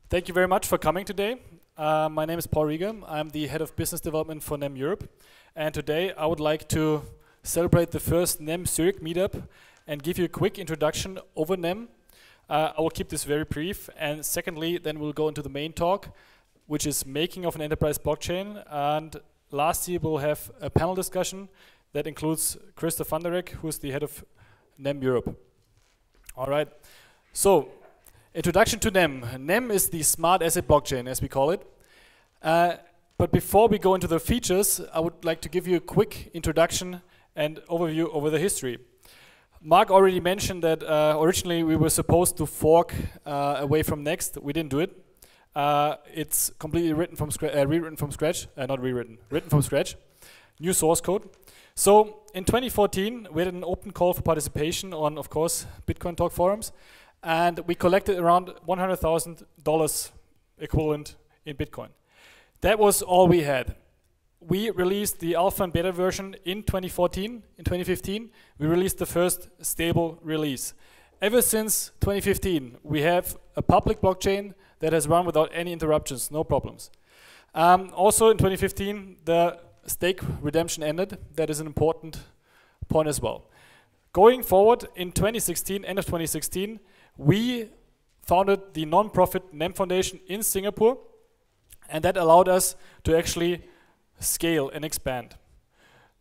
Thank you very much for coming today. My name is Paul Rieger. I'm the head of business development for NEM Europe. And today I would like to celebrate the first NEM Zurich meetup and give you a quick introduction over NEM. I will keep this very brief. And secondly, then we'll go into the main talk, which is making of an enterprise blockchain. And lastly, we'll have a panel discussion that includes Christoph van der Reck, who's the head of NEM Europe. All right. So, introduction to NEM. NEM is the smart asset blockchain, as we call it. But before we go into the features, I would like to give you a quick introduction and overview over the history. Mark already mentioned that originally we were supposed to fork away from Next. We didn't do it. It's completely written from rewritten from scratch. Not rewritten, written from scratch. New source code. So in 2014, we had an open call for participation on, of course, Bitcoin Talk forums. And we collected around $100,000 equivalent in Bitcoin. That was all we had. We released the alpha and beta version in 2014. In 2015, we released the first stable release. Ever since 2015, we have a public blockchain that has run without any interruptions, no problems. Also in 2015, the stake redemption ended. That is an important point as well. Going forward, in 2016, end of 2016, we founded the non-profit NEM Foundation in Singapore, and that allowed us to actually scale and expand.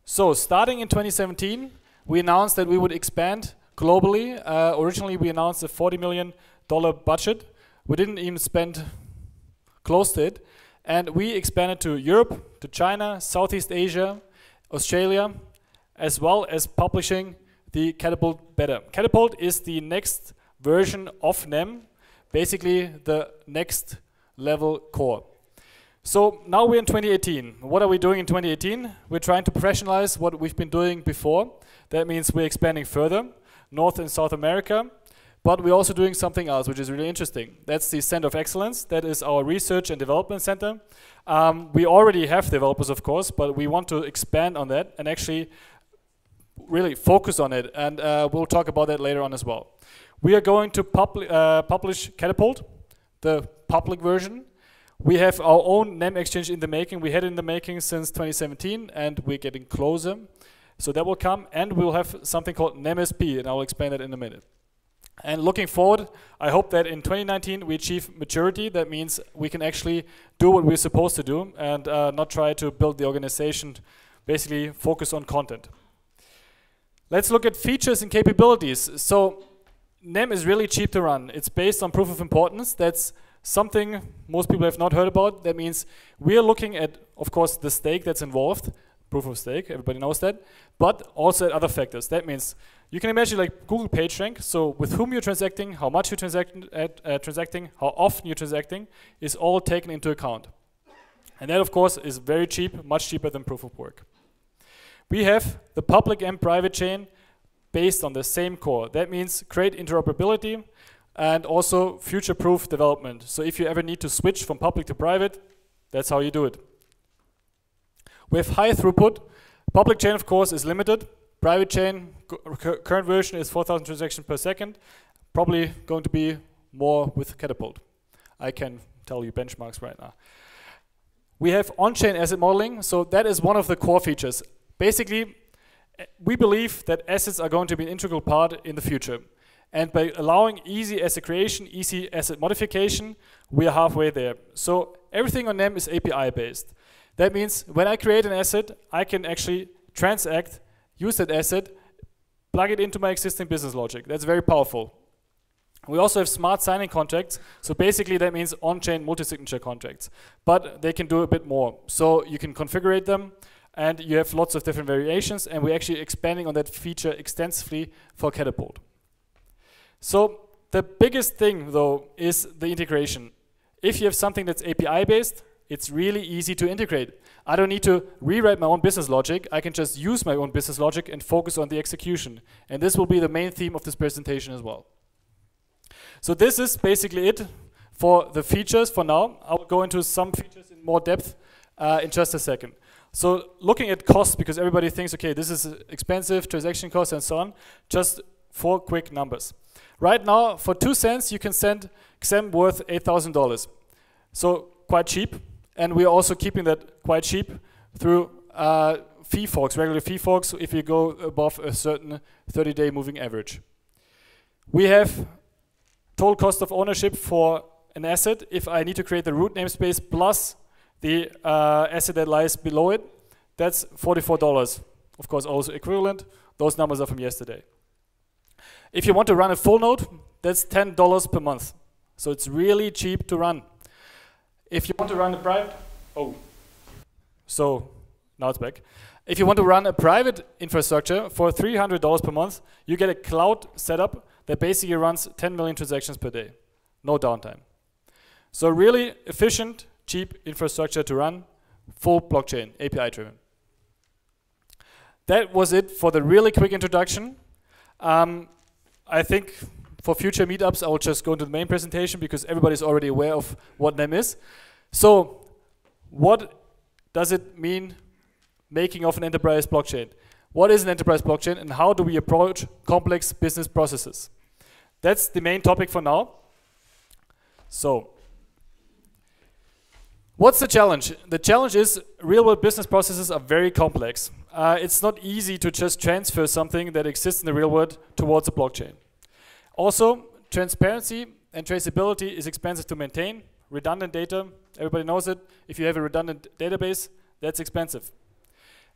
So starting in 2017, we announced that we would expand globally. Originally, we announced a $40 million budget. We didn't even spend close to it. And we expanded to Europe, to China, Southeast Asia, Australia, as well as publishing the Catapult beta. Catapult is the next version of NEM, basically the next level core. So now we're in 2018. What are we doing in 2018? We're trying to professionalize what we've been doing before. That means we're expanding further, North and South America, but we're also doing something else, which is really interesting. That's the Center of Excellence. That is our research and development center. We already have developers, of course, but we want to expand on that and actually really focus on it, and we'll talk about that later on as well. We are going to publish Catapult, the public version. We have our own NEM exchange in the making. We had it in the making since 2017, and we're getting closer. So that will come, and we'll have something called NEM-SP, and I'll explain that in a minute. And looking forward, I hope that in 2019 we achieve maturity. That means we can actually do what we're supposed to do and not try to build the organization, basically focus on content. Let's look at features and capabilities. So NEM is really cheap to run. It's based on proof of importance. That's something most people have not heard about. That means we are looking at, of course, the stake that's involved, proof of stake, everybody knows that, but also at other factors. That means you can imagine like Google PageRank, so with whom you're transacting, how much you're transacting, how often you're transacting, is all taken into account. And that, of course, is very cheap, much cheaper than proof of work. We have the public and private chain based on the same core. That means great interoperability and also future-proof development. So if you ever need to switch from public to private, that's how you do it. We have high throughput. Public chain, of course, is limited. Private chain, current version is 4,000 transactions per second. Probably going to be more with Catapult. I can tell you benchmarks right now. We have on-chain asset modeling. So that is one of the core features. Basically, we believe that assets are going to be an integral part in the future. And by allowing easy asset creation, easy asset modification, we are halfway there. So everything on NEM is API based. That means when I create an asset, I can actually transact, use that asset, plug it into my existing business logic. That's very powerful. We also have smart signing contracts. So basically that means on-chain multi-signature contracts. But they can do a bit more. So you can configure them, and you have lots of different variations, and we're actually expanding on that feature extensively for Catapult. So the biggest thing, though, is the integration. If you have something that's API-based, it's really easy to integrate. I don't need to rewrite my own business logic. I can just use my own business logic and focus on the execution. And this will be the main theme of this presentation as well. So this is basically it for the features for now. I'll go into some features in more depth in just a second. So looking at costs, because everybody thinks, okay, this is expensive, transaction costs and so on, just 4 quick numbers. Right now, for 2 cents, you can send XAM worth $8,000. So quite cheap, and we're also keeping that quite cheap through fee forks, regular fee forks, if you go above a certain 30-day moving average. We have total cost of ownership for an asset. If I need to create the root namespace plus the asset that lies below it, that's $44. Of course, also equivalent. Those numbers are from yesterday. If you want to run a full node, that's $10 per month. So it's really cheap to run. If you want to run a private, now it's back. If you want to run a private infrastructure for $300 per month, you get a cloud setup that basically runs 10 million transactions per day. No downtime. So really efficient, cheap infrastructure to run, full blockchain, API driven. That was it for the really quick introduction. I think for future meetups, I will just go into the main presentation because everybody's already aware of what NEM is. So what does it mean making of an enterprise blockchain? What is an enterprise blockchain and how do we approach complex business processes? That's the main topic for now. So what's the challenge? The challenge is real-world business processes are very complex. It's not easy to just transfer something that exists in the real world towards a blockchain. Also, transparency and traceability is expensive to maintain. Redundant data, everybody knows it. If you have a redundant database, that's expensive.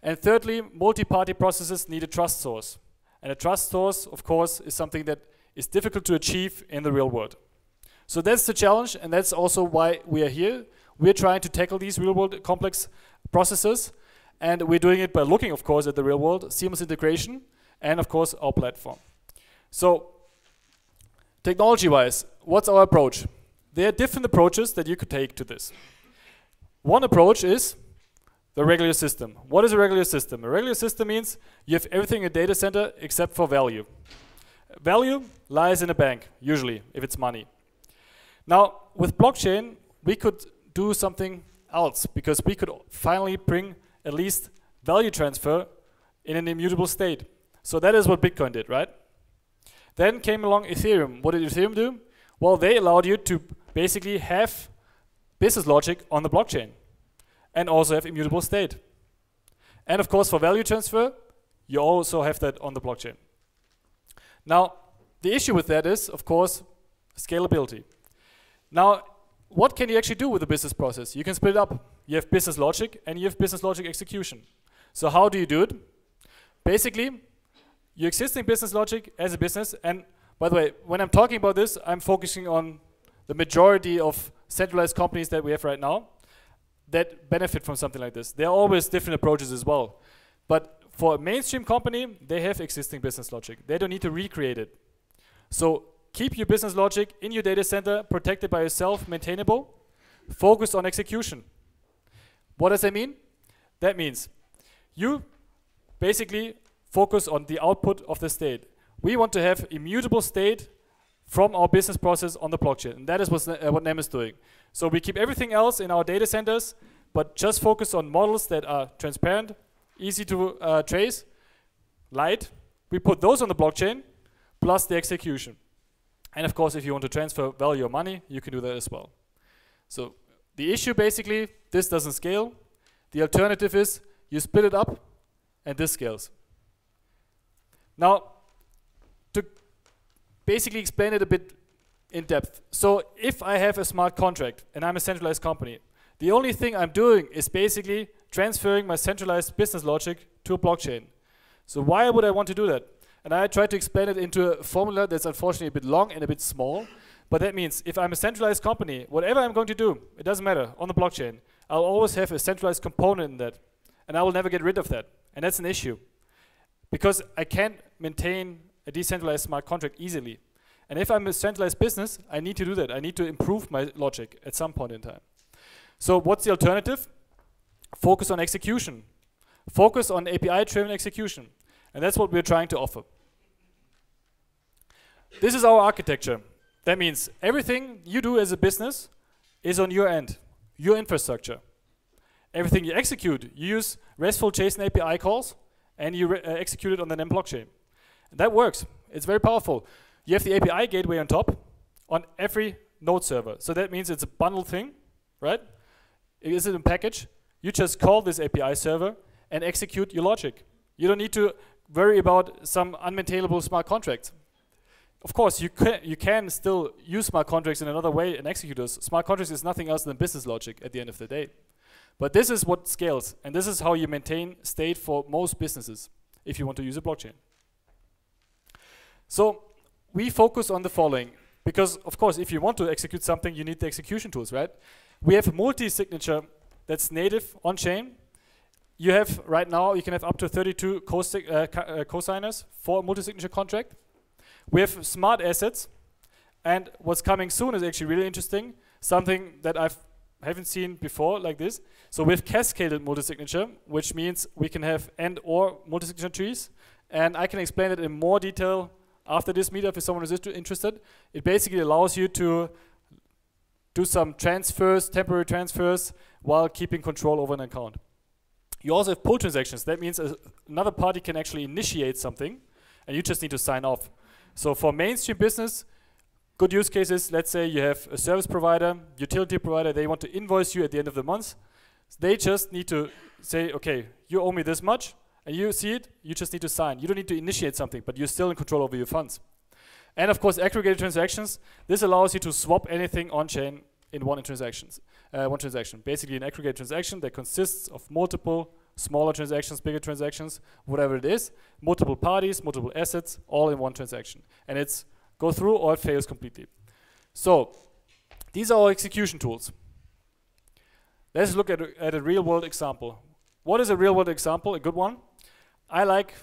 And thirdly, multi-party processes need a trust source. And a trust source, of course, is something that is difficult to achieve in the real world. So that's the challenge, and that's also why we are here. We're trying to tackle these real-world complex processes, and we're doing it by looking, of course, at the real world, seamless integration, and of course, our platform. So, technology-wise, what's our approach? There are different approaches that you could take to this. One approach is the regular system. What is a regular system? A regular system means you have everything in a data center except for value. Value lies in a bank, usually, if it's money. Now, with blockchain, we could do something else because we could finally bring at least value transfer in an immutable state. So that is what Bitcoin did, right? Then came along Ethereum. What did Ethereum do? Well, they allowed you to basically have business logic on the blockchain and also have immutable state. And of course, for value transfer, you also have that on the blockchain. Now, the issue with that is, of course, scalability. Now, what can you actually do with the business process? You can split it up. You have business logic and you have business logic execution. So how do you do it? Basically, your existing business logic as a business, and by the way, when I'm talking about this, I'm focusing on the majority of centralized companies that we have right now that benefit from something like this. There are always different approaches as well. But for a mainstream company, they have existing business logic. They don't need to recreate it. So keep your business logic in your data center, protected by yourself, maintainable, focus on execution. What does that mean? That means you basically focus on the output of the state. We want to have immutable state from our business process on the blockchain, and that is what NEM is doing. So we keep everything else in our data centers, but just focus on models that are transparent, easy to trace, light. We put those on the blockchain, plus the execution. And of course, if you want to transfer value or money, you can do that as well. So the issue basically, this doesn't scale. The alternative is you split it up and this scales. Now, to basically explain it a bit in depth. So if I have a smart contract and I'm a centralized company, the only thing I'm doing is basically transferring my centralized business logic to a blockchain. So why would I want to do that? And I try to explain it into a formula that's unfortunately a bit long and a bit small. But that means if I'm a centralized company, whatever I'm going to do, it doesn't matter, on the blockchain, I'll always have a centralized component in that. And I will never get rid of that. And that's an issue. Because I can't maintain a decentralized smart contract easily. And if I'm a centralized business, I need to do that. I need to improve my logic at some point in time. So what's the alternative? Focus on execution. Focus on API-driven execution. And that's what we're trying to offer. This is our architecture. That means everything you do as a business is on your end, your infrastructure. Everything you execute, you use RESTful JSON API calls, and you execute it on the NEM blockchain. And that works. It's very powerful. You have the API gateway on top on every node server. So that means it's a bundled thing, right? It is in a package. You just call this API server and execute your logic. You don't need to worry about some unmaintainable smart contracts. Of course, you can still use smart contracts in another way and execute those. Smart contracts is nothing else than business logic at the end of the day. But this is what scales, and this is how you maintain state for most businesses if you want to use a blockchain. So we focus on the following, because of course, if you want to execute something, you need the execution tools, right? We have multi-signature that's native on-chain. You have, right now, you can have up to 32 co-signers for a multi-signature contract. We have smart assets, and what's coming soon is actually really interesting, something that I haven't seen before like this. So we have cascaded multi-signature, which means we can have and/or multi-signature trees, and I can explain it in more detail after this meetup if someone is interested. It basically allows you to do some transfers, temporary transfers, while keeping control over an account. You also have pull transactions. That means another party can actually initiate something, and you just need to sign off. So for mainstream business, good use cases, let's say you have a service provider, utility provider, they want to invoice you at the end of the month. They just need to say, okay, you owe me this much, and you see it, you just need to sign. You don't need to initiate something, but you're still in control over your funds. And of course, aggregated transactions. This allows you to swap anything on-chain in one transaction. Basically an aggregated transaction that consists of multiple smaller transactions, bigger transactions, whatever it is, multiple parties, multiple assets, all in one transaction. And it's go through or it fails completely. So these are our execution tools. Let's look at a real world example. What is a real world example? A good one. I like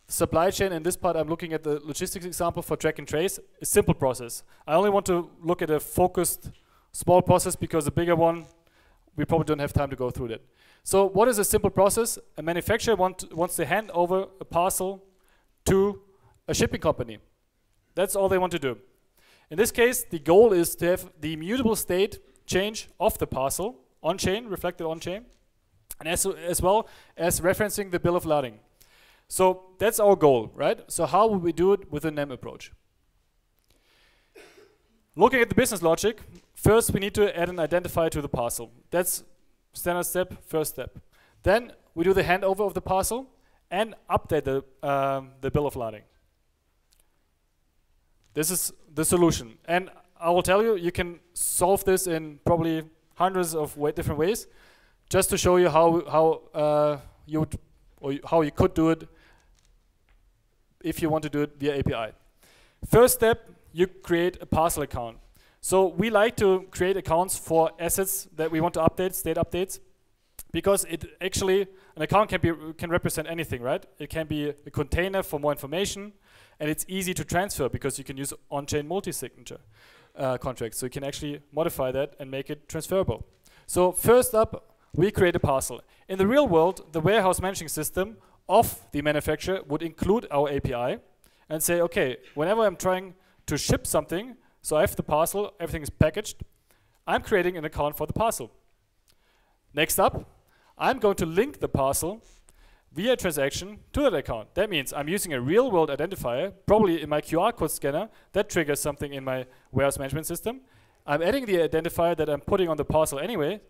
supply chain. In this part, I'm looking at the logistics example for track and trace. A simple process. I only want to look at a focused small process because a bigger one, we probably don't have time to go through that. So what is a simple process? A manufacturer wants to hand over a parcel to a shipping company. That's all they want to do. In this case, the goal is to have the immutable state change of the parcel on-chain, reflected on-chain, and as well as referencing the bill of lading. So that's our goal, right? So how would we do it with a NEM approach? Looking at the business logic, first we need to add an identifier to the parcel. That's standard step, first step. Then we do the handover of the parcel and update the bill of lading. This is the solution. And I will tell you, you can solve this in probably hundreds of different ways, just to show you how you could do it if you want to do it via API. First step, you create a parcel account. So we like to create accounts for assets that we want to update, state updates, because it actually, an account can represent anything, right? It can be a container for more information, and it's easy to transfer because you can use on-chain multi-signature contracts. So you can actually modify that and make it transferable. So first up, we create a parcel. In the real world, the warehouse managing system of the manufacturer would include our API and say, okay, whenever I'm trying to ship something, so I have the parcel, everything is packaged, I'm creating an account for the parcel. Next up, I'm going to link the parcel via transaction to that account. That means I'm using a real world identifier, probably in my QR code scanner, that triggers something in my warehouse management system. I'm adding the identifier that I'm putting on the parcel anyway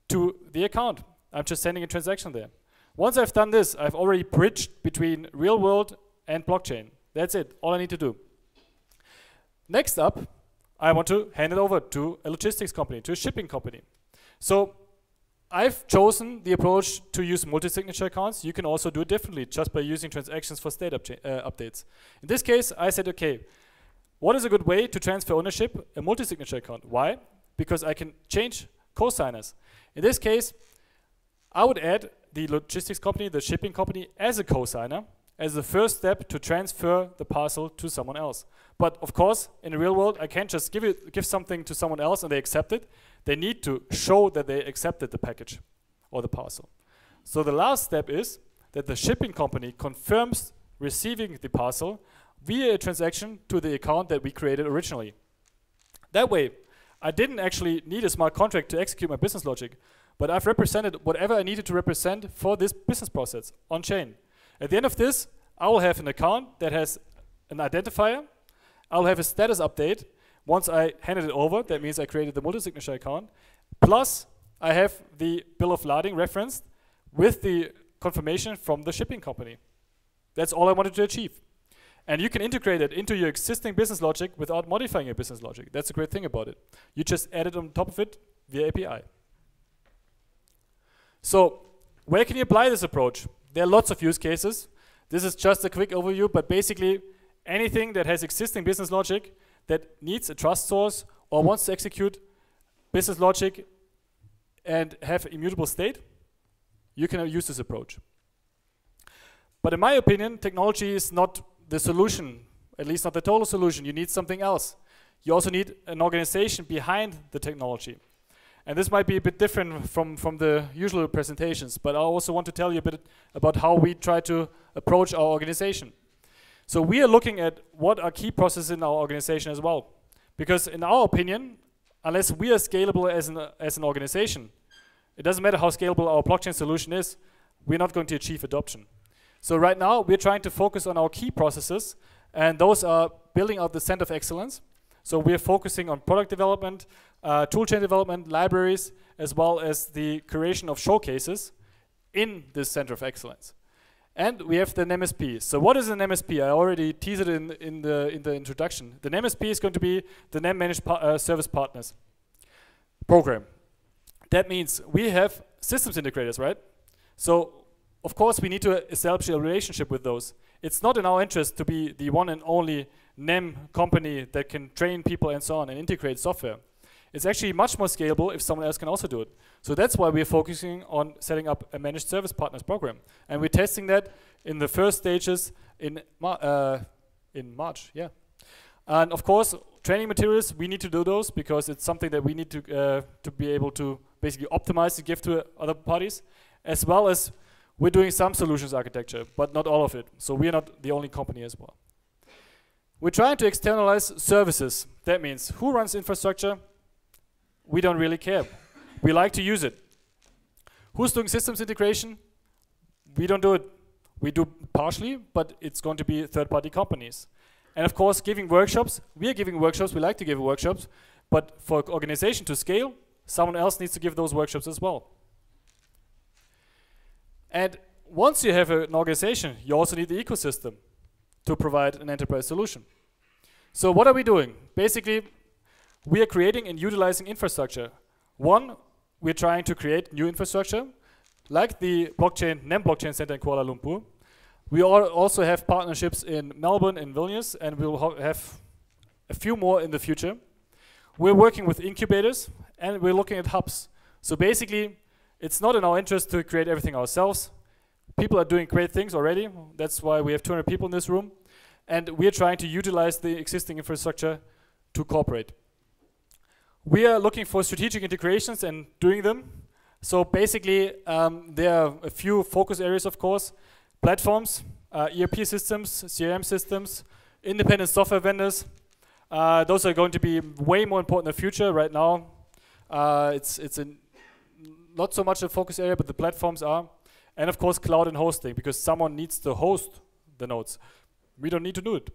to the account. I'm just sending a transaction there. Once I've done this, I've already bridged between real world and blockchain. That's it, all I need to do. Next up, I want to hand it over to a logistics company, to a shipping company. So I've chosen the approach to use multi-signature accounts. You can also do it differently, just by using transactions for state updates. In this case, I said, okay, what is a good way to transfer ownership? A multi-signature account. Why? Because I can change co-signers. In this case, I would add the logistics company, the shipping company, as a co-signer, as the first step to transfer the parcel to someone else. But of course, in the real world, I can't just give something to someone else and they accept it. They need to show that they accepted the package or the parcel. So the last step is that the shipping company confirms receiving the parcel via a transaction to the account that we created originally. That way, I didn't actually need a smart contract to execute my business logic, but I've represented whatever I needed to represent for this business process on chain. At the end of this, I will have an account that has an identifier. I'll have a status update once I handed it over. That means I created the multi-signature account. Plus, I have the bill of lading referenced with the confirmation from the shipping company. That's all I wanted to achieve. And you can integrate it into your existing business logic without modifying your business logic. That's a great thing about it. You just add it on top of it via API. So, where can you apply this approach? There are lots of use cases. This is just a quick overview, but basically anything that has existing business logic that needs a trust source or wants to execute business logic and have immutable state, you can use this approach. But in my opinion, technology is not the solution, at least not the total solution. You need something else. You also need an organization behind the technology. And this might be a bit different from the usual presentations, but I also want to tell you a bit about how we try to approach our organization. So we are looking at what are key processes in our organization as well. Because in our opinion, unless we are scalable as an organization, it doesn't matter how scalable our blockchain solution is, we're not going to achieve adoption. So right now, we're trying to focus on our key processes, and those are building out the center of excellence. So we're focusing on product development, toolchain development, libraries, as well as the creation of showcases in this center of excellence. And we have the NEMSP. So what is an NEMSP? I already teased it in the introduction. The NEMSP is going to be the NEM Managed Service Partners program. That means we have systems integrators, right? So of course we need to establish a relationship with those. It's not in our interest to be the one and only NEM company that can train people and so on and integrate software. It's actually much more scalable if someone else can also do it. So that's why we're focusing on setting up a managed service partners program. And we're testing that in the first stages in March, yeah. And of course, training materials, we need to do those because it's something that we need to be able to basically optimize and give to other parties, as well as we're doing some solutions architecture, but not all of it. So we're not the only company as well. We're trying to externalize services. That means who runs infrastructure? We don't really care. We like to use it. Who's doing systems integration? We don't do it. We do partially, but it's going to be third-party companies. And of course, giving workshops. We are giving workshops. We like to give workshops. But for organization to scale, someone else needs to give those workshops as well. And once you have an organization, you also need the ecosystem to provide an enterprise solution. So what are we doing? Basically, we are creating and utilizing infrastructure. One, we're trying to create new infrastructure, like the NEM Blockchain Center in Kuala Lumpur. We also have partnerships in Melbourne and Vilnius, and we'll have a few more in the future. We're working with incubators, and we're looking at hubs. So basically, it's not in our interest to create everything ourselves. People are doing great things already. That's why we have 200 people in this room. And we're trying to utilize the existing infrastructure to cooperate. We are looking for strategic integrations and doing them. So basically, there are a few focus areas, of course. Platforms, ERP systems, CRM systems, independent software vendors. Those are going to be way more important in the future. Right now, it's not so much a focus area, but the platforms are. And of course, cloud and hosting, because someone needs to host the nodes. We don't need to do it.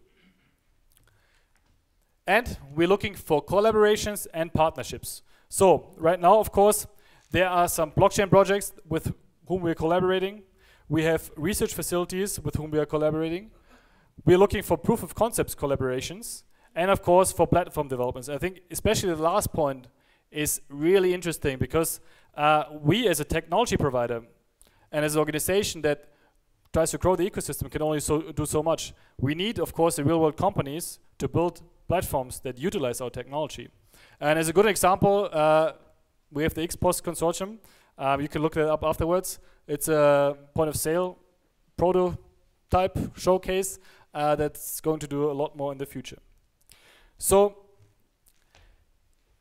And we're looking for collaborations and partnerships. So right now, of course, there are some blockchain projects with whom we're collaborating. We have research facilities with whom we are collaborating. We're looking for proof of concepts collaborations. And of course, for platform developments. I think especially the last point is really interesting because we as a technology provider and as an organization that tries to grow the ecosystem can only do so much. We need, of course, the real-world companies to build platforms that utilize our technology. And as a good example, we have the XPOS consortium. You can look that up afterwards. It's a point-of-sale prototype showcase that's going to do a lot more in the future. So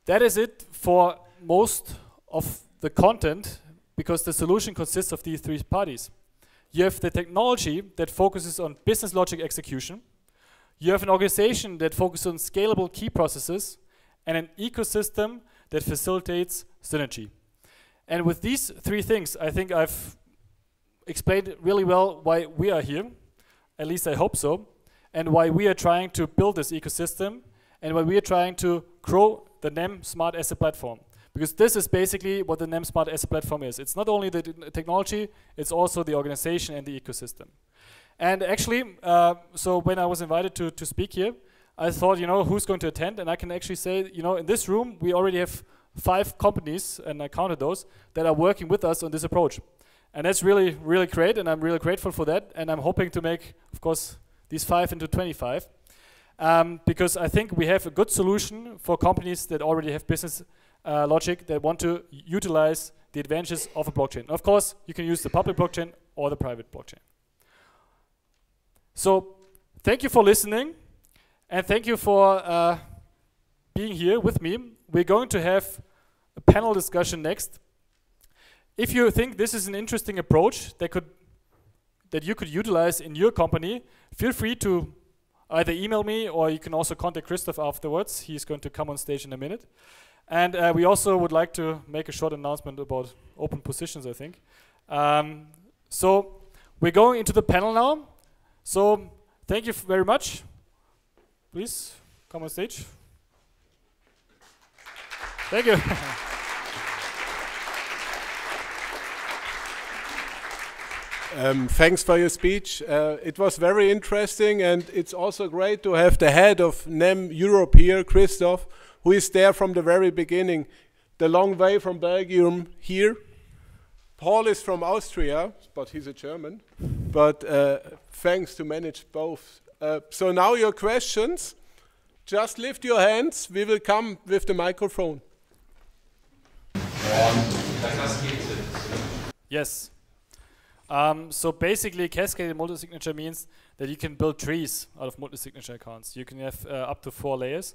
that is it for most of the content, because the solution consists of these three parties. You have the technology that focuses on business logic execution. You have an organization that focuses on scalable key processes, and an ecosystem that facilitates synergy. And with these three things, I think I've explained really well why we are here. At least I hope so. and why we are trying to build this ecosystem, and why we are trying to grow the NEM Smart Asset Platform. Because this is basically what the NEM Smart Asset Platform is. It's not only the technology, it's also the organization and the ecosystem. And actually, so when I was invited to speak here, I thought, you know, who's going to attend? And I can actually say, you know, in this room, we already have 5 companies, and I counted those, that are working with us on this approach. And that's really, really great, and I'm really grateful for that. And I'm hoping to make, of course, these 5 into 25. Because I think we have a good solution for companies that already have business logic, that want to utilize the advantages of a blockchain. Of course, you can use the public blockchain or the private blockchain. So, thank you for listening. And thank you for being here with me. We're going to have a panel discussion next. If you think this is an interesting approach that you could utilize in your company, feel free to either email me, or you can also contact Christoph afterwards. He's going to come on stage in a minute. And we also would like to make a short announcement about open positions, I think. So we're going into the panel now. So thank you very much. Please come on stage. Thank you. Thanks for your speech. It was very interesting, and it's also great to have the head of NEM Europe here, Christoph, who is there from the very beginning, the long way from Belgium here. Paul is from Austria, but he's a German. But thanks to manage both. So now your questions. Just lift your hands. We will come with the microphone. Yes. So basically, cascaded multi-signature means that you can build trees out of multi-signature accounts. You can have up to 4 layers.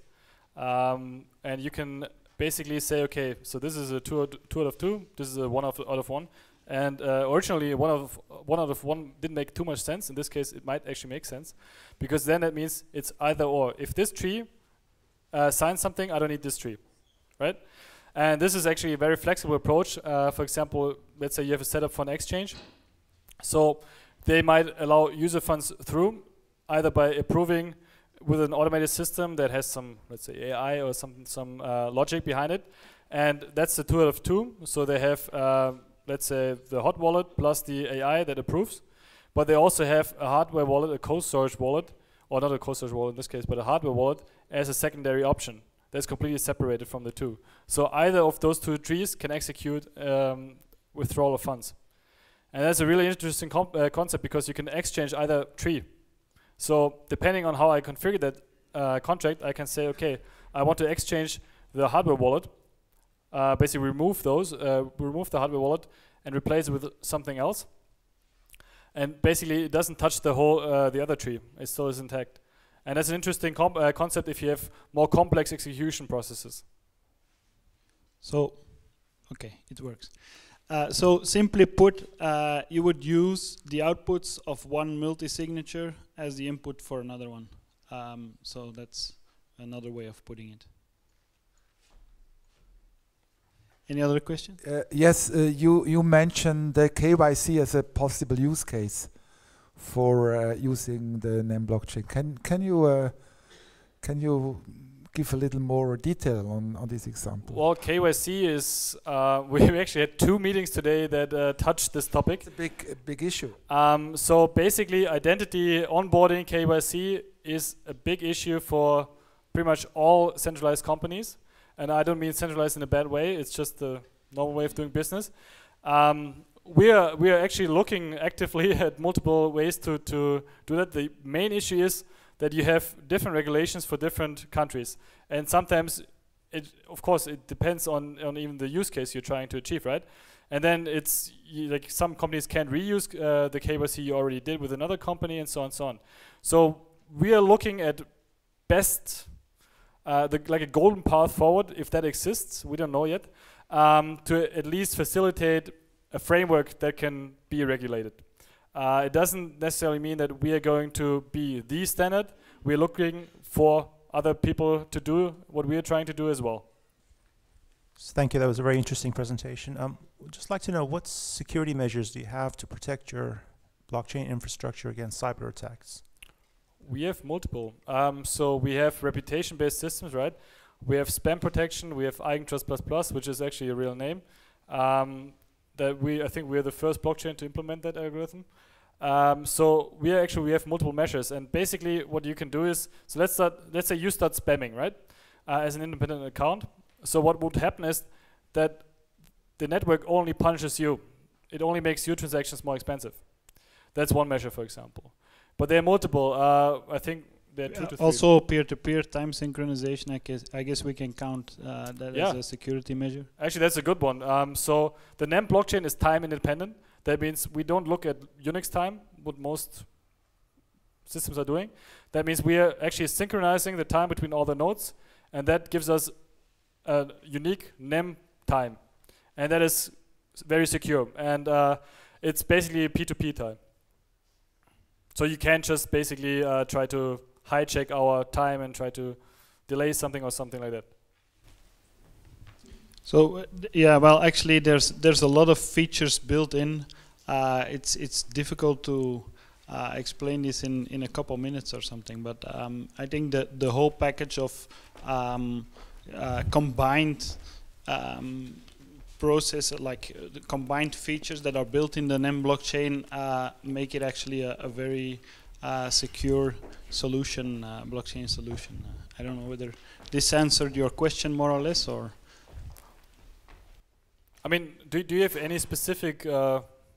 And you can basically say, okay, so this is a 2 out of 2, this is a 1 out of 1. And originally, 1 out of 1 didn't make too much sense. In this case, it might actually make sense, because then that means it's either or. If this tree signs something, I don't need this tree, right? And this is actually a very flexible approach. For example, let's say you have a setup for an exchange. So they might allow user funds through, either by approving with an automated system that has some, let's say, AI or some logic behind it. And that's the 2 out of 2. So they have, let's say, the hot wallet plus the AI that approves. But they also have a hardware wallet, a cold storage wallet, or not a cold storage wallet in this case, but a hardware wallet as a secondary option. That's completely separated from the 2. So either of those 2 trees can execute withdrawal of funds. And that's a really interesting concept, because you can exchange either tree. So depending on how I configure that contract, I can say, okay, I want to exchange the hardware wallet, basically remove the hardware wallet and replace it with something else. And basically it doesn't touch the whole, the other tree. It still is intact. And that's an interesting concept if you have more complex execution processes. So, okay, it works. So simply put, you would use the outputs of one multi-signature as the input for another one. So that's another way of putting it. Any other questions? Yes, you mentioned the KYC as a possible use case for using the NEM blockchain. Can you give a little more detail on this example? Well, KYC is, we actually had 2 meetings today that touched this topic. It's a big issue. So basically, identity onboarding KYC is a big issue for pretty much all centralized companies. And I don't mean centralized in a bad way, it's just the normal way of doing business. We are actually looking actively at multiple ways to do that. The main issue is that you have different regulations for different countries. And sometimes, of course, it depends on even the use case you're trying to achieve, right? And then it's like some companies can't reuse the KYC you already did with another company, and so on and so on. So we are looking at best, like a golden path forward, if that exists, we don't know yet, to at least facilitate a framework that can be regulated. It doesn't necessarily mean that we are going to be the standard. We're looking for other people to do what we are trying to do as well. Thank you. That was a very interesting presentation. We'd just like to know, what security measures do you have to protect your blockchain infrastructure against cyber attacks? We have multiple. So we have reputation-based systems, right? We have spam protection. We have Eigentrust++, which is actually a real name. I think we're the first blockchain to implement that algorithm. So we have multiple measures, and basically what you can do is, so let's say you start spamming, right, as an independent account. So what would happen is that the network only punishes you. It only makes your transactions more expensive. That's one measure, for example. But there are multiple. I think there are 2 to 3. Also, peer-to-peer time synchronization. I guess we can count that as a security measure. Actually, that's a good one. So the NEM blockchain is time independent. That means we don't look at Unix time, what most systems are doing. That means we are actually synchronizing the time between all the nodes, and that gives us a unique NEM time, and that is very secure. And it's basically P2P time. So you can't just basically try to hijack our time and try to delay something or something like that. So yeah, well, actually, there's a lot of features built in. It's difficult to explain this in a couple minutes or something, but I think that the whole package of combined process, like the combined features that are built in the NEM blockchain, make it actually a very secure solution, blockchain solution. I don't know whether this answered your question more or less, or. I mean, do you have any specific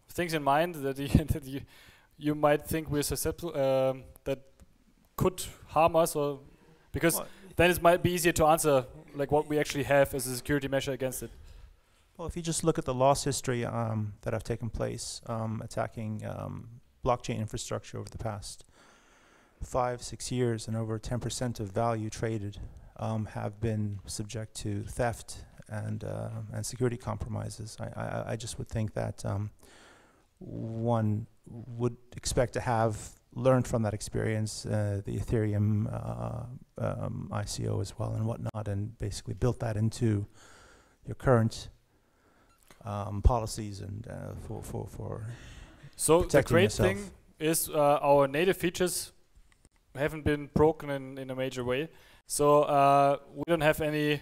things in mind that you might think we're susceptible that could harm us, or because then it might be easier to answer like what we actually have as a security measure against it. Well, if you just look at the loss history that have taken place attacking blockchain infrastructure over the past 5-6 years, and over 10% of value traded have been subject to theft and security compromises. I just would think that one would expect to have learned from that experience the Ethereum ICO as well and whatnot, and basically built that into your current policies and for so the great yourself. thing is our native features haven't been broken in a major way. So we don't have any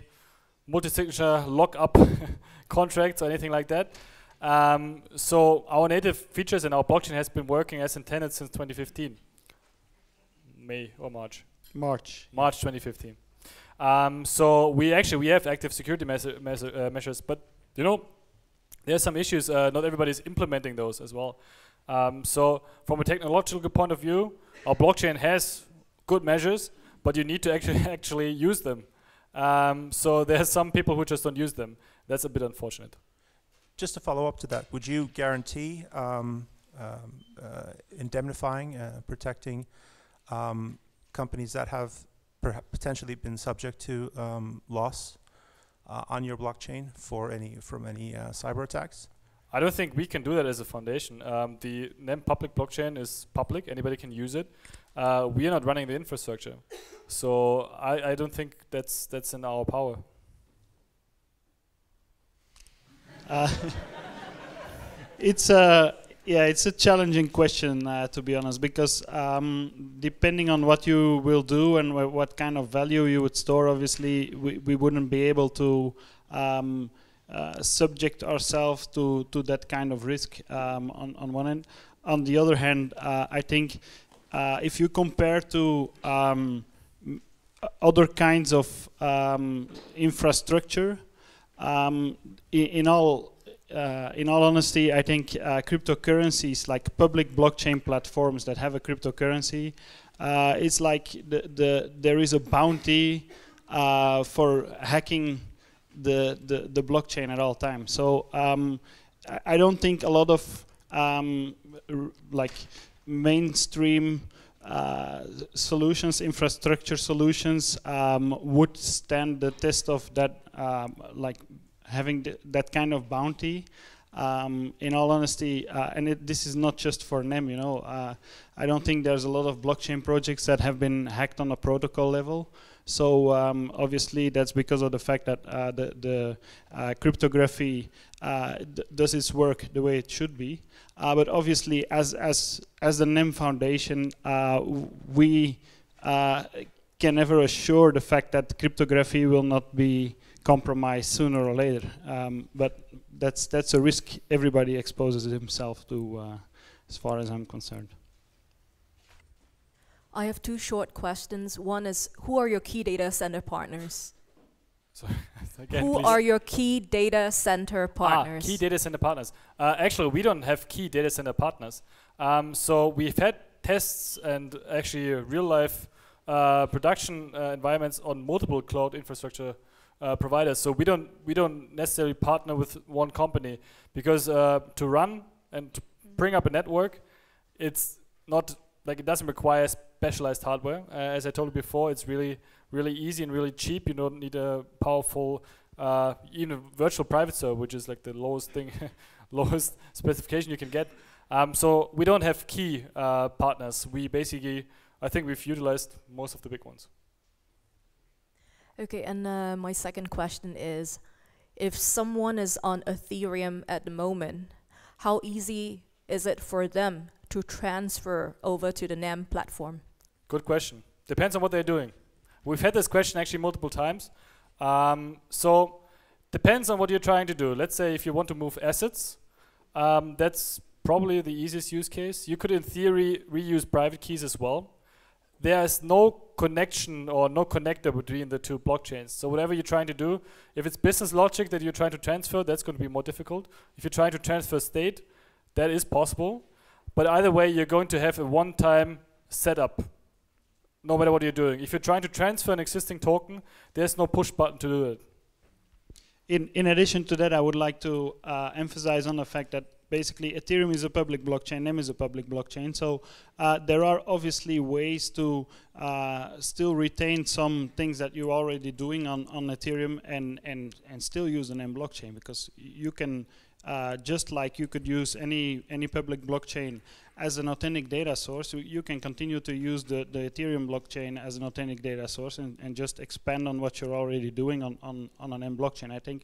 multi-signature lock-up contracts or anything like that. So our native features and our blockchain has been working as intended since 2015. May or March? March 2015. So we have active security measures, but you know, there's some issues. Not everybody is implementing those as well. So from a technological point of view, our blockchain has good measures, but you need to actually use them. So there are some people who just don't use them. That's a bit unfortunate. Just to follow up to that, would you guarantee indemnifying, protecting companies that have potentially been subject to loss on your blockchain from any cyber attacks? I don't think we can do that as a foundation. The NEM public blockchain is public; anybody can use it. We are not running the infrastructure, so I don't think that's in our power. It's a challenging question, to be honest, because depending on what you will do and what kind of value you would store, obviously we wouldn't be able to subject ourselves to that kind of risk on one end. On the other hand, I think if you compare to other kinds of infrastructure, in all honesty, I think cryptocurrencies, like public blockchain platforms that have a cryptocurrency, it's like there is a bounty for hacking the blockchain at all times. So I don't think a lot of like mainstream solutions, infrastructure solutions, would stand the test of that, like having that kind of bounty. In all honesty, and this is not just for NEM, you know. I don't think there's a lot of blockchain projects that have been hacked on a protocol level, So obviously that's because of the fact that the cryptography does its work the way it should be. But obviously, as the NEM Foundation, we can never assure the fact that cryptography will not be compromised sooner or later. But that's a risk everybody exposes himself to, as far as I'm concerned. I have two short questions. One is, who are your key data center partners? Sorry, again, Who please. are your key data center partners? Key data center partners. Actually, we don't have key data center partners. So we've had tests and actually real life production environments on multiple cloud infrastructure providers. So we don't necessarily partner with one company, because to run and to bring up a network, it's not like, it doesn't require specialized hardware. As I told you before, it's really easy and really cheap. You don't need a powerful, even a virtual private server, which is like the lowest thing, lowest specification you can get. So we don't have key partners. We basically, I think we've utilized most of the big ones. Okay, and my second question is, if someone is on Ethereum at the moment, how easy is it for them to transfer over to the NEM platform? Good question. Depends on what they're doing. We've had this question actually multiple times. So depends on what you're trying to do. Let's say if you want to move assets, that's probably the easiest use case. You could in theory reuse private keys as well. There is no connection or no connector between the two blockchains. So whatever you're trying to do, if it's business logic that you're trying to transfer, that's going to be more difficult. If you're trying to transfer state, that is possible. But either way, you're going to have a one-time setup, no matter what you're doing. If you're trying to transfer an existing token, there's no push button to do it. In addition to that, I would like to emphasize on the fact that basically Ethereum is a public blockchain, NEM is a public blockchain, so there are obviously ways to still retain some things that you're already doing on Ethereum and still use the NEM blockchain, because you can, just like you could use any public blockchain as an authentic data source, you can continue to use the Ethereum blockchain as an authentic data source and just expand on what you're already doing on an NEM blockchain. I think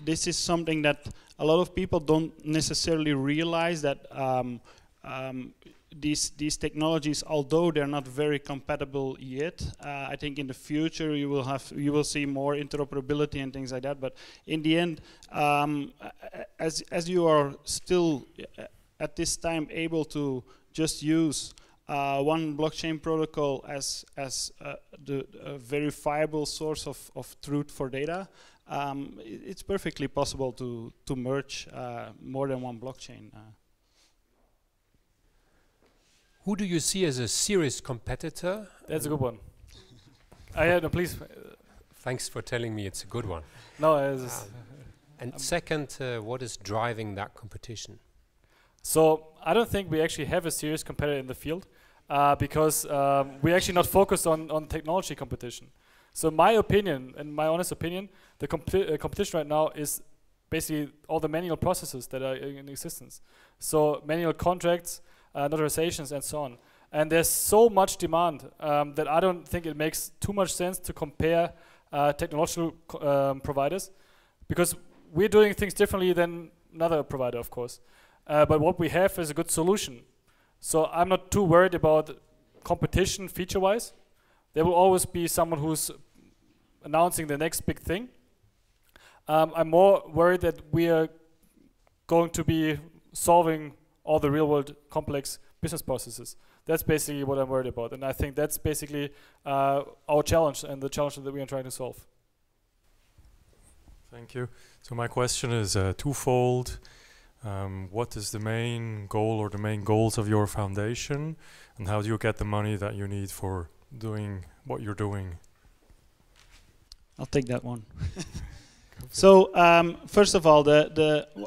this is something that a lot of people don't necessarily realize, that these technologies, although they're not very compatible yet, I think in the future you will see more interoperability and things like that. But in the end, as you are still at this time able to just use one blockchain protocol as the verifiable source of truth for data, it's perfectly possible to merge more than one blockchain. Who do you see as a serious competitor? That's a good one. No, please. Thanks for telling me it's a good one. No, and second, what is driving that competition? So I don't think we actually have a serious competitor in the field, because we're actually not focused on technology competition. So my opinion, and my honest opinion, the competition right now is basically all the manual processes that are in existence. So manual contracts, notarizations, and so on. And there's so much demand that I don't think it makes too much sense to compare technological providers, because we're doing things differently than another provider, of course. But what we have is a good solution. So I'm not too worried about competition feature-wise. There will always be someone who's announcing the next big thing. I'm more worried that we are going to be solving all the real-world complex business processes. That's basically what I'm worried about. And I think that's basically our challenge and the challenge that we are trying to solve. Thank you. So my question is twofold. What is the main goal or the main goals of your foundation, and how do you get the money that you need for doing what you're doing? I'll take that one. So first of all,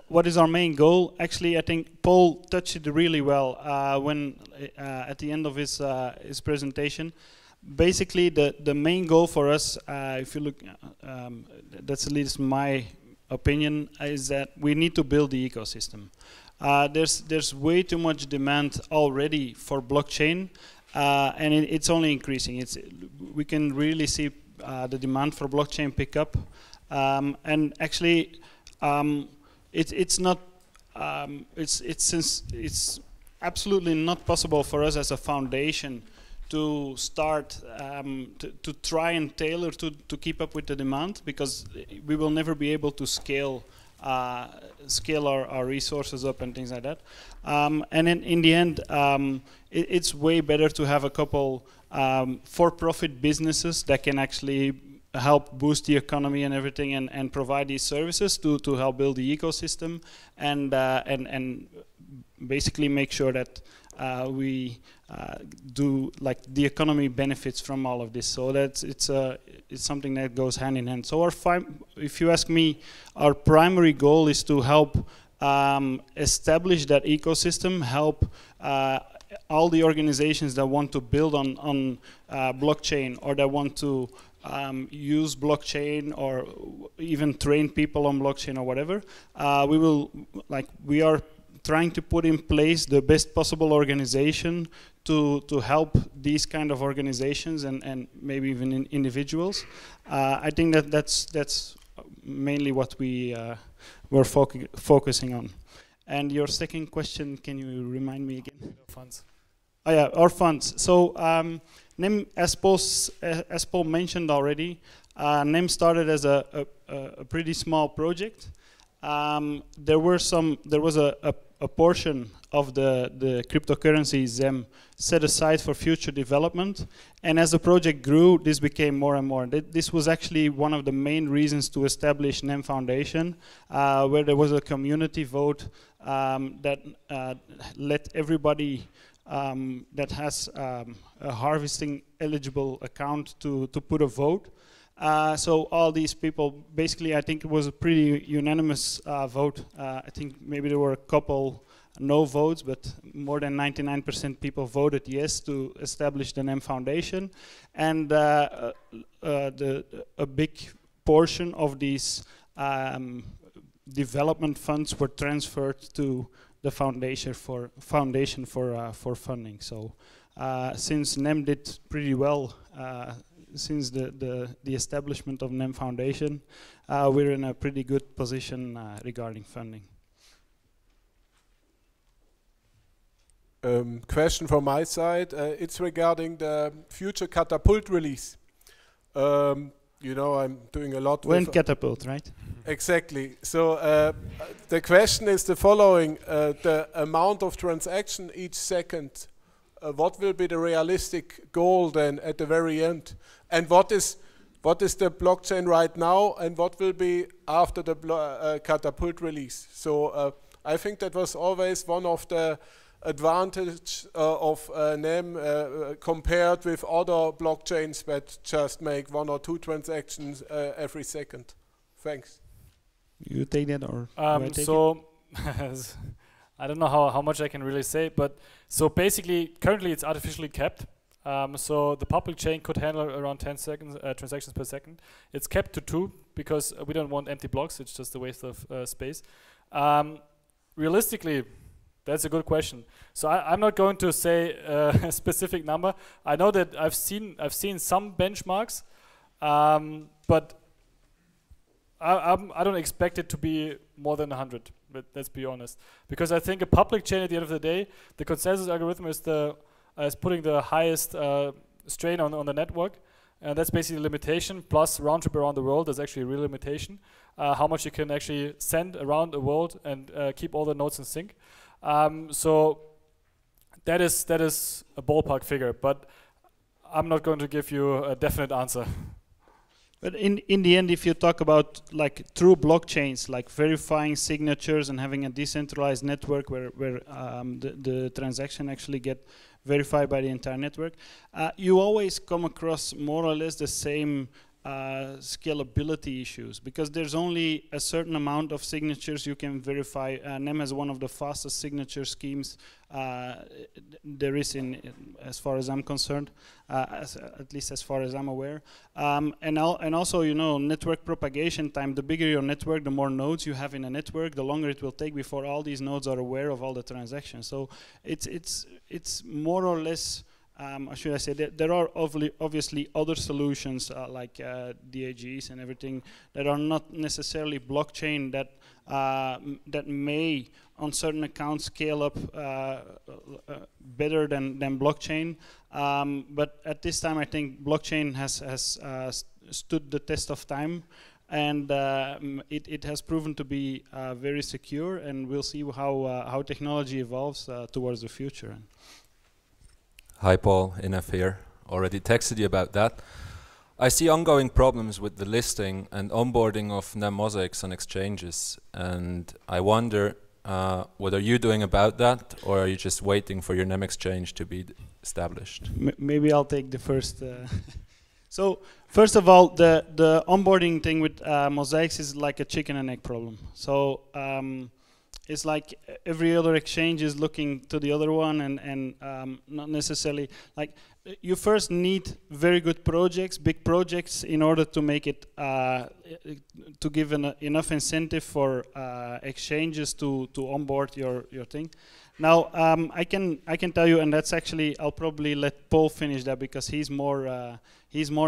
what is our main goal? Actually, I think Paul touched it really well when at the end of his presentation. Basically, the main goal for us, if you look, that's at least my opinion, is that we need to build the ecosystem. There's way too much demand already for blockchain, and it's only increasing. We can really see the demand for blockchain pick up, and actually, it's not. It's absolutely not possible for us as a foundation to start to try and tailor to keep up with the demand, because we will never be able to scale our resources up and things like that. And in the end, it's way better to have a couple for-profit businesses that can actually help boost the economy and everything, and provide these services to help build the ecosystem, and basically make sure that we do, like, the economy benefits from all of this. So that's it's something that goes hand in hand. So if you ask me, our primary goal is to help establish that ecosystem, help all the organizations that want to build on blockchain, or that want to use blockchain, or even train people on blockchain or whatever. We are trying to put in place the best possible organization to help these kind of organizations and maybe even individuals. I think that's mainly what we're focusing on. And your second question, can you remind me again? Funds. Oh yeah, our funds. So NEM, as Paul mentioned already, NEM started as a pretty small project. There was a portion of the cryptocurrency ZEM set aside for future development, and as the project grew, this became more and more. This was actually one of the main reasons to establish NEM Foundation, where there was a community vote that let everybody that has a harvesting eligible account to put a vote. So all these people, basically, I think it was a pretty unanimous vote. I think maybe there were a couple no votes, but more than 99% people voted yes to establish the NEM Foundation. And a big portion of these development funds were transferred to the foundation for funding. So since NEM did pretty well since the establishment of NEM Foundation, we're in a pretty good position regarding funding. Question from my side. It's regarding the future Catapult release. You know, I'm doing a lot When with Catapult, right? Exactly. So the question is the following: the amount of transaction each second. What will be the realistic goal then at the very end? And what is the blockchain right now? And what will be after the Catapult release? So I think that was always one of the advantage of NEM compared with other blockchains that just make 1 or 2 transactions every second. Thanks. You take that, or so I don't know how much I can really say, but so basically currently it's artificially capped. So the public chain could handle around 10 seconds transactions per second. It's capped to 2 because we don't want empty blocks. It's just a waste of space. Realistically, that's a good question. So I'm not going to say a specific number. I know that I've seen some benchmarks, but I don't expect it to be more than 100. But let's be honest, because I think a public chain at the end of the day, the consensus algorithm is putting the highest strain on the network, and that's basically the limitation. Plus round trip around the world is actually a real limitation. How much you can actually send around the world and keep all the nodes in sync. So that is a ballpark figure, but I'm not going to give you a definite answer. But in the end, if you talk about like true blockchains, like verifying signatures and having a decentralized network where the transaction actually get verified by the entire network, you always come across more or less the same scalability issues, because there's only a certain amount of signatures you can verify. NEM has one of the fastest signature schemes there is as far as I'm concerned, at least as far as I'm aware. And also, you know, network propagation time. The bigger your network, the more nodes you have in a network, the longer it will take before all these nodes are aware of all the transactions. So it's more or less or should I say that there are obviously other solutions like DAGs and everything that are not necessarily blockchain that that may on certain accounts scale up better than blockchain. But at this time, I think blockchain has stood the test of time, and it has proven to be very secure, and we'll see how technology evolves towards the future. Hi Paul, Inef here. Already texted you about that. I see ongoing problems with the listing and onboarding of NEM mosaics on exchanges, and I wonder what are you doing about that, or are you just waiting for your NEM exchange to be established? Maybe I'll take the first. So first of all, the onboarding thing with mosaics is like a chicken and egg problem. So it's like every other exchange is looking to the other one, and not necessarily like you first need very good projects, big projects, in order to make it to give enough incentive for exchanges to onboard your thing. Now I can tell you, and that's actually I'll probably let Paul finish that because he's more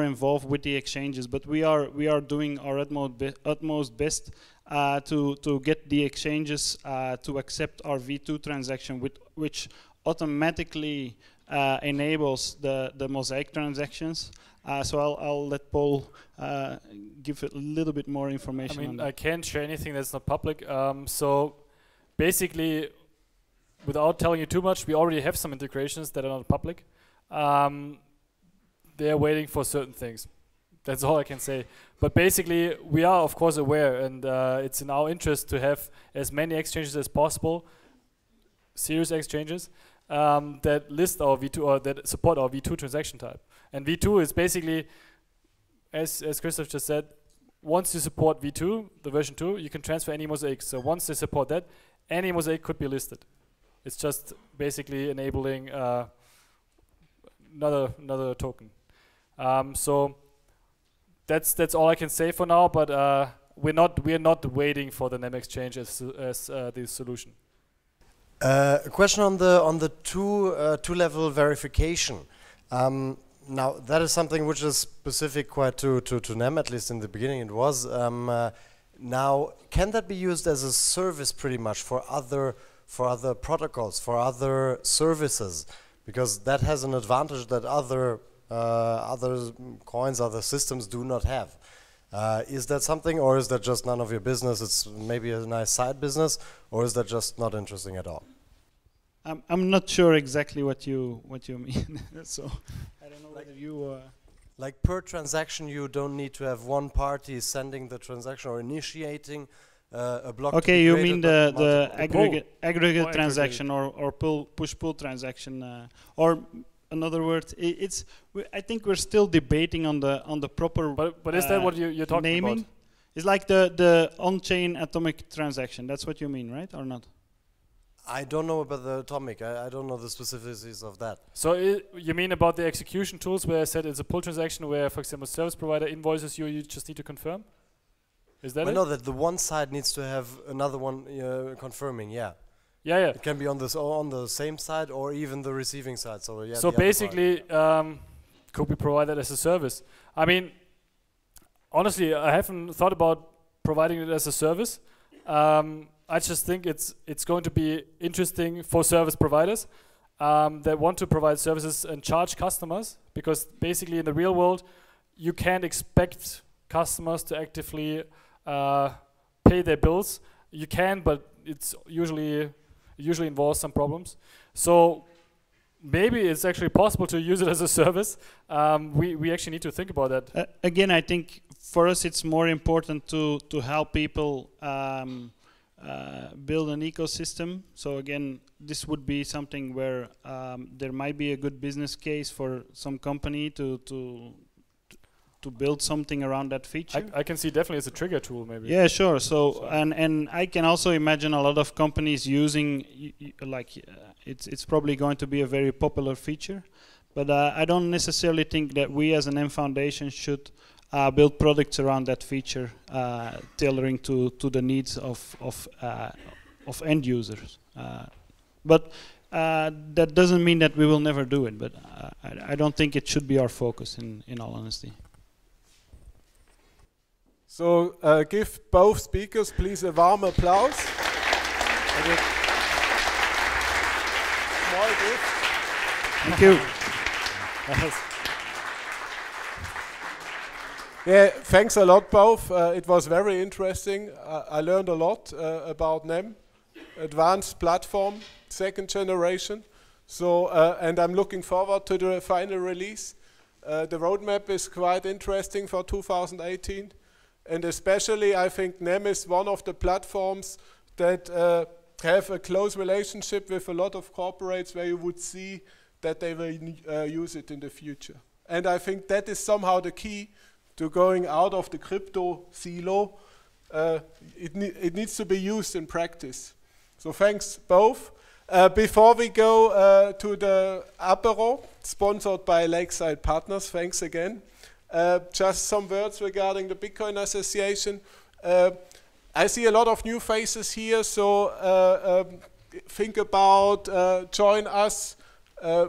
involved with the exchanges. But we are doing our utmost best to get the exchanges to accept our V2 transaction, which automatically enables the mosaic transactions. So I'll let Paul give a little bit more information. I mean, on that. I can't share anything that's not public. So basically, without telling you too much, we already have some integrations that are not public. They're waiting for certain things. That's all I can say. But basically, we are of course aware, and it's in our interest to have as many exchanges as possible, serious exchanges, that list our V2 or that support our V2 transaction type. And V2 is basically, as Christoph just said, once you support V2, the version 2, you can transfer any mosaic. So once they support that, any mosaic could be listed. It's just basically enabling another token. So that's all I can say for now. But we're not waiting for the NEM exchange as the solution. A question on the two-level verification. Now that is something which is specific quite to NEM, at least in the beginning it was. Now, can that be used as a service pretty much for other protocols, for other services? Because that has an advantage that other coins, other systems do not have. Is that something, or is that just none of your business? It's maybe a nice side business, or is that just not interesting at all? I'm not sure exactly what you mean. So I don't know whether you. Like per transaction, you don't need to have one party sending the transaction or initiating a block. Okay, you mean the aggregate transaction or push-pull transaction, or in other words, I think we're still debating on the proper. But is that what you're talking naming? about? It's like the on-chain atomic transaction. That's what you mean, right, or not? I don't know about the atomic. I don't know the specificities of that. So you mean about the execution tools where I said it's a pull transaction where, for example, service provider invoices you, you just need to confirm? Is that it? I know that the one side needs to have another one confirming, yeah. Yeah. It can be on the same side or even the receiving side. So yeah. So basically, could be provided as a service. I mean, honestly, I haven't thought about providing it as a service. I just think it's going to be interesting for service providers that want to provide services and charge customers, because basically in the real world you can't expect customers to actively pay their bills. You can, but it usually involves some problems. So maybe it's actually possible to use it as a service. We actually need to think about that. Again, I think for us it's more important to help people build an ecosystem. So again, this would be something where there might be a good business case for some company to build something around that feature. I can see definitely as a trigger tool, maybe. Yeah, sure. So and I can also imagine a lot of companies using it's probably going to be a very popular feature, but I don't necessarily think that we as an NEM Foundation should build products around that feature, tailoring to the needs of end users. But That doesn't mean that we will never do it, but I don't think it should be our focus, in all honesty. So give both speakers, please, a warm applause. Small gift. Thank you. Yeah, thanks a lot, both. It was very interesting. I learned a lot about NEM, advanced platform, second generation. So, and I'm looking forward to the final release. The roadmap is quite interesting for 2018. And especially, I think NEM is one of the platforms that have a close relationship with a lot of corporates where you would see that they will use it in the future. And I think that is somehow the key to going out of the crypto silo. It needs to be used in practice. So thanks both. Before we go to the apero, sponsored by Lakeside Partners, thanks again. Just some words regarding the Bitcoin Association. I see a lot of new faces here, so think about, join us,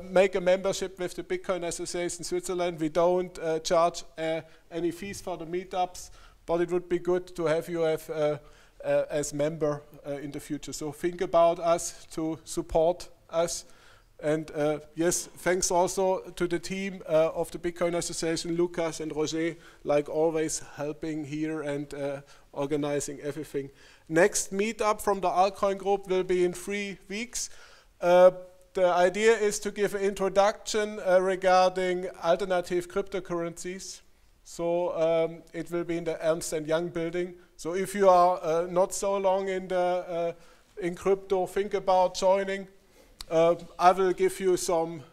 make a membership with the Bitcoin Association Switzerland. We don't charge any fees for the meetups, but it would be good to have you as member in the future. So think about us to support us. And yes, thanks also to the team of the Bitcoin Association, Lucas and Roger, like always helping here and organizing everything. Next meetup from the Altcoin group will be in 3 weeks. The idea is to give an introduction regarding alternative cryptocurrencies. So it will be in the Ernst & Young building. So if you are not so long in crypto, think about joining. I will give you some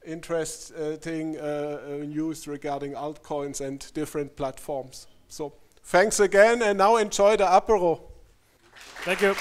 interesting news regarding altcoins and different platforms. So thanks again, and now enjoy the apero. Thank you.